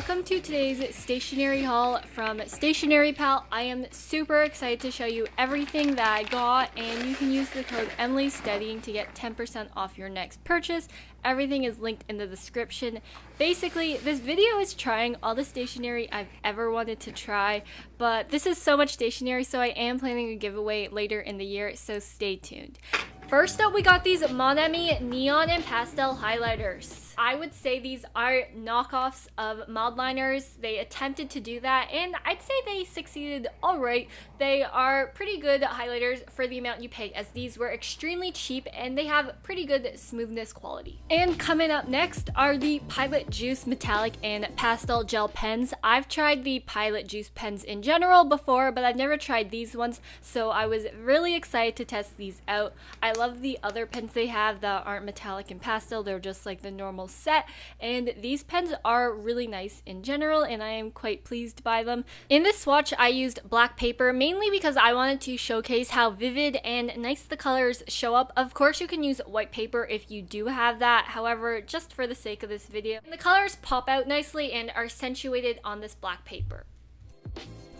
welcome to today's stationery haul from Stationery Pal. I am super excited to show you everything that I got, and you can use the code EmilyStudying to get 10% off your next purchase. Everything is linked in the description. Basically, this video is trying all the stationery I've ever wanted to try, but this is so much stationery, so I am planning a giveaway later in the year, so stay tuned. First up, we got these Mon Ami Neon and Pastel Highlighters. I would say these are knockoffs of Mildliners. They attempted to do that, and I'd say they succeeded alright. They are pretty good highlighters for the amount you pay, as these were extremely cheap and they have pretty good smoothness quality. And coming up next are the Pilot Juice Metallic and Pastel Gel Pens. I've tried the Pilot Juice pens in general before, but I've never tried these ones, so I was really excited to test these out. I love the other pens they have that aren't metallic and pastel. They're just like the normal set, and these pens are really nice in general, and I am quite pleased by them. In this swatch, I used black paper mainly because I wanted to showcase how vivid and nice the colors show up. Of course, you can use white paper if you do have that. However, just for the sake of this video, the colors pop out nicely and are accentuated on this black paper.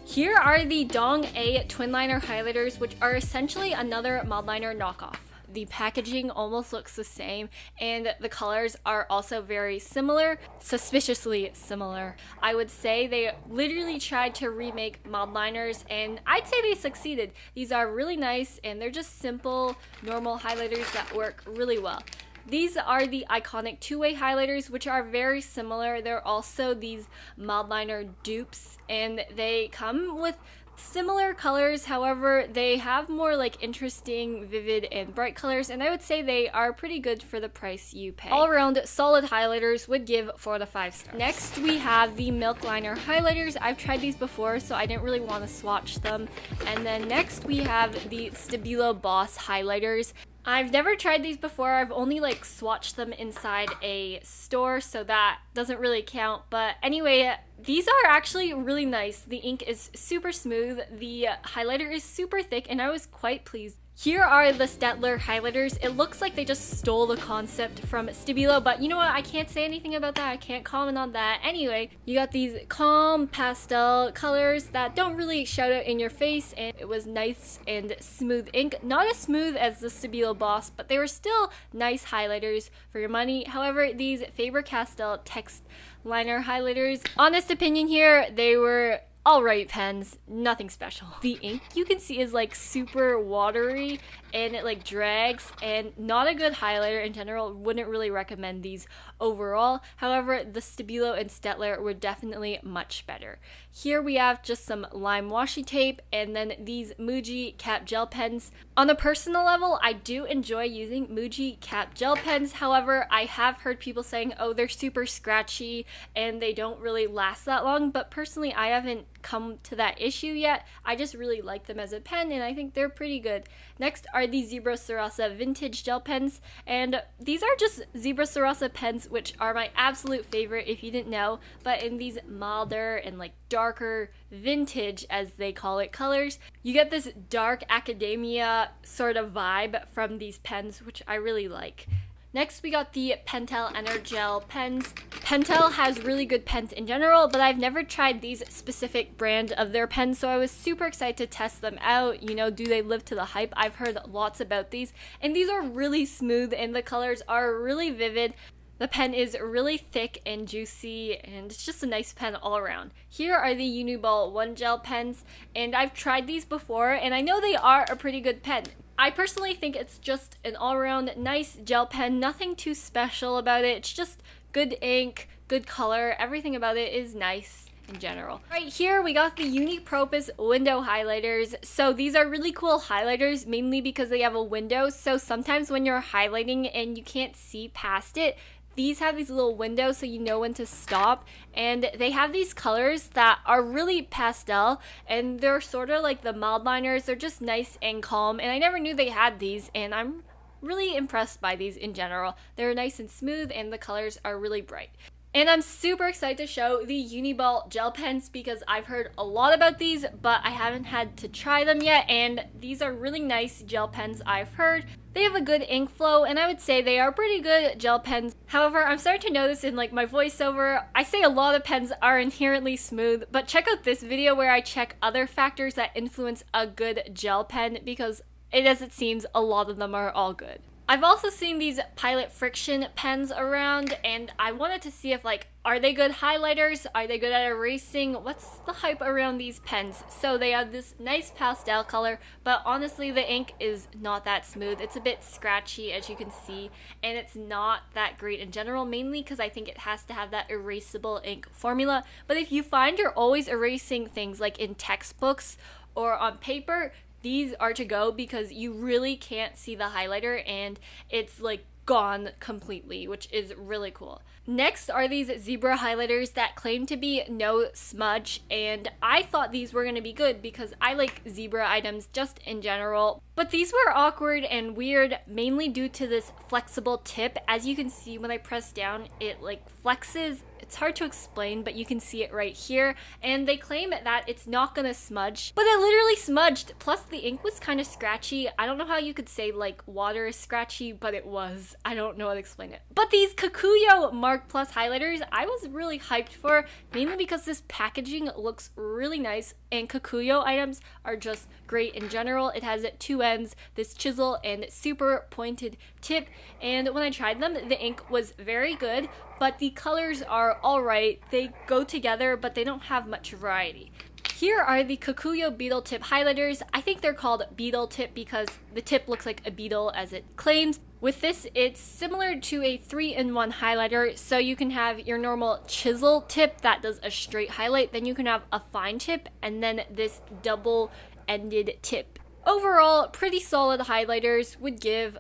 Here are the Dong A Twin Liner Highlighters, which are essentially another Mildliner knockoff. The packaging almost looks the same, and the colors are also very similar, suspiciously similar. I would say they literally tried to remake Mildliners, and I'd say they succeeded. These are really nice, and they're just simple, normal highlighters that work really well. These are the iconic two-way highlighters, which are very similar. They're also these Mildliner dupes, and they come with similar colors. However, they have more like interesting, vivid, and bright colors, and I would say they are pretty good for the price you pay. All around, solid highlighters, would give 4 to 5 stars. Next, we have the Milk Liner Highlighters. I've tried these before, so I didn't really want to swatch them. And then next, we have the Stabilo Boss Highlighters. I've never tried these before. I've only like swatched them inside a store, so that doesn't really count. But anyway, these are actually really nice. The ink is super smooth, the highlighter is super thick, and I was quite pleased. Here are the Staedtler highlighters. It looks like they just stole the concept from Stabilo, but you know what? I can't say anything about that. I can't comment on that. Anyway, you got these calm pastel colors that don't really shout out in your face, and it was nice and smooth ink. Not as smooth as the Stabilo Boss, but they were still nice highlighters for your money. However, these Faber-Castell text liner highlighters, honest opinion here, they were alright pens, nothing special. The ink you can see is like super watery, and it like drags, and not a good highlighter in general. Wouldn't really recommend these overall. However, the Stabilo and Staedtler were definitely much better. Here we have just some lime washi tape, and then these Muji Cap Gel pens. On a personal level, I do enjoy using Muji Cap Gel pens. However, I have heard people saying, oh, they're super scratchy and they don't really last that long, but personally, I haven't come to that issue yet. I just really like them as a pen, and I think they're pretty good. Next are the Zebra Sarasa Vintage Gel pens, and these are just Zebra Sarasa pens, which are my absolute favorite if you didn't know, but in these milder and like darker vintage, as they call it, colors. You get this dark academia sort of vibe from these pens, which I really like. Next, we got the Pentel Energel pens. Pentel has really good pens in general, but I've never tried these specific brand of their pens, so I was super excited to test them out. You know, do they live to the hype? I've heard lots about these, and these are really smooth, and the colors are really vivid. The pen is really thick and juicy, and it's just a nice pen all around. Here are the Uniball One Gel pens, and I've tried these before, and I know they are a pretty good pen. I personally think it's just an all-around nice gel pen, nothing too special about it. It's just good ink, good color, everything about it is nice in general. Right here we got the Unipropus window highlighters. So these are really cool highlighters, mainly because they have a window, so sometimes when you're highlighting and you can't see past it, these have these little windows so you know when to stop, and they have these colors that are really pastel, and they're sort of like the Mildliners. They're just nice and calm, and I never knew they had these, and I'm really impressed by these in general. They're nice and smooth, and the colors are really bright. And I'm super excited to show the Uniball gel pens because I've heard a lot about these, but I haven't had to try them yet, and these are really nice gel pens I've heard. They have a good ink flow, and I would say they are pretty good gel pens. However, I'm starting to notice in like my voiceover, I say a lot of pens are inherently smooth, but check out this video where I check other factors that influence a good gel pen because as it seems, a lot of them are all good. I've also seen these Pilot Friction pens around, and I wanted to see if are they good highlighters? Are they good at erasing? What's the hype around these pens? So they have this nice pastel color, but honestly the ink is not that smooth. It's a bit scratchy, as you can see, and it's not that great in general, mainly because I think it has to have that erasable ink formula. But if you find you're always erasing things like in textbooks or on paper, these are to go because you really can't see the highlighter and it's gone completely, which is really cool. Next are these zebra highlighters that claim to be no smudge, and I thought these were going to be good because I like zebra items just in general. But these were awkward and weird, mainly due to this flexible tip. As you can see, when I press down, it flexes. It's hard to explain, but you can see it right here. And they claim that it's not gonna smudge, but it literally smudged. Plus the ink was kind of scratchy. I don't know how you could say water is scratchy, but it was. I don't know how to explain it. But these Kakuyo Mark Plus highlighters, I was really hyped for, mainly because this packaging looks really nice, and Kakuyo items are just great in general. It has two ends, this chisel and super pointed tip, and when I tried them, the ink was very good, but the colors are alright. They go together, but they don't have much variety. Here are the Kakuyo Beetle Tip highlighters. I think they're called Beetle Tip because the tip looks like a beetle, as it claims. With this, it's similar to a 3-in-1 highlighter, so you can have your normal chisel tip that does a straight highlight, then you can have a fine tip, and then this double-ended tip. Overall, pretty solid highlighters. Would give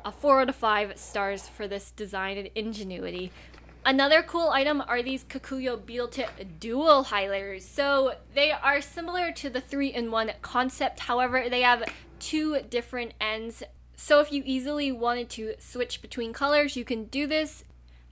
a 4 out of 5 stars for this design and ingenuity. Another cool item are these Kakuyo Beetle Tip dual highlighters. So they are similar to the 3-in-1 concept, however they have two different ends. So if you easily wanted to switch between colors, you can do this.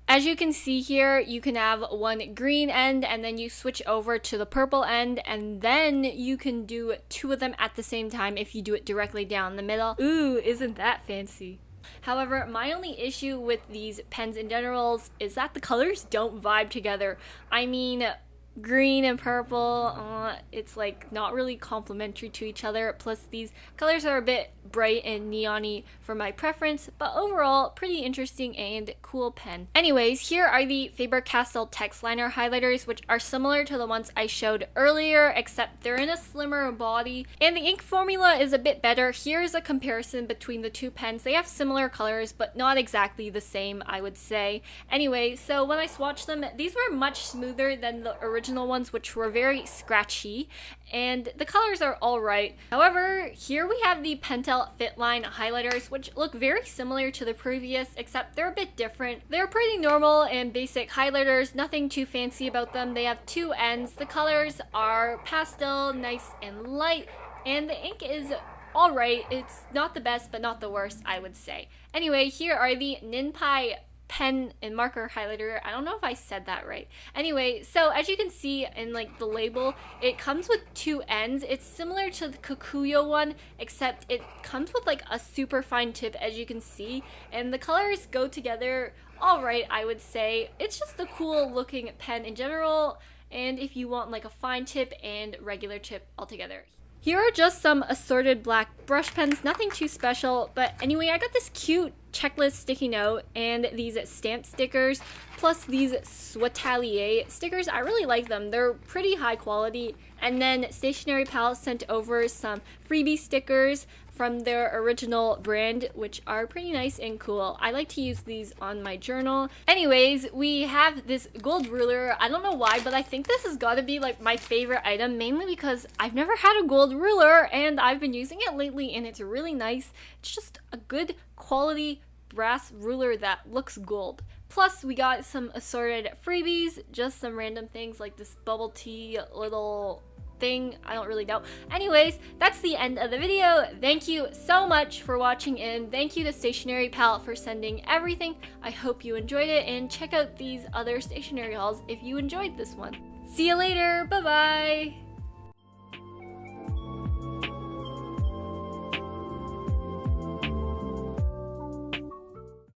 As you can see here, you can have one green end and then you switch over to the purple end, and then you can do two of them at the same time if you do it directly down the middle. Ooh, isn't that fancy? However, my only issue with these pens in general is that the colors don't vibe together. I mean, green and purple, it's not really complementary to each other. Plus these colors are a bit bright and neon-y for my preference, but overall pretty interesting and cool pen. Anyways, here are the Faber-Castell Textliner highlighters, which are similar to the ones I showed earlier, except they're in a slimmer body and the ink formula is a bit better. Here's a comparison between the two pens. They have similar colors but not exactly the same, I would say. Anyway, so when I swatched them, these were much smoother than the original ones, which were very scratchy, and the colors are alright. However, here we have the Pentel Fitline highlighters, which look very similar to the previous, except they're a bit different. They're pretty normal and basic highlighters, nothing too fancy about them. They have two ends. The colors are pastel, nice and light, and the ink is alright. It's not the best, but not the worst, I would say. Anyway, here are the Ninpai pen and marker highlighter. I don't know if I said that right. Anyway, so as you can see in the label, it comes with two ends. It's similar to the Kakuyo one, except it comes with a super fine tip, as you can see, and the colors go together alright, I would say. It's just a cool looking pen in general, and if you want a fine tip and regular tip altogether. Here are just some assorted black brush pens, nothing too special, but anyway, I got this cute checklist sticky note and these stamp stickers, plus these Swatelier stickers. I really like them. They're pretty high quality. And then Stationery Pal sent over some freebie stickers from their original brand, which are pretty nice and cool. I like to use these on my journal. Anyways, we have this gold ruler. I don't know why, but I think this has got to be my favorite item, mainly because I've never had a gold ruler and I've been using it lately and it's really nice. It's just a good quality brass ruler that looks gold. Plus, we got some assorted freebies, just some random things like this bubble tea little thing. I don't really know. Anyways, that's the end of the video. Thank you so much for watching in. Thank you to Stationery Pal for sending everything. I hope you enjoyed it, and check out these other stationery hauls if you enjoyed this one. See you later. Bye bye.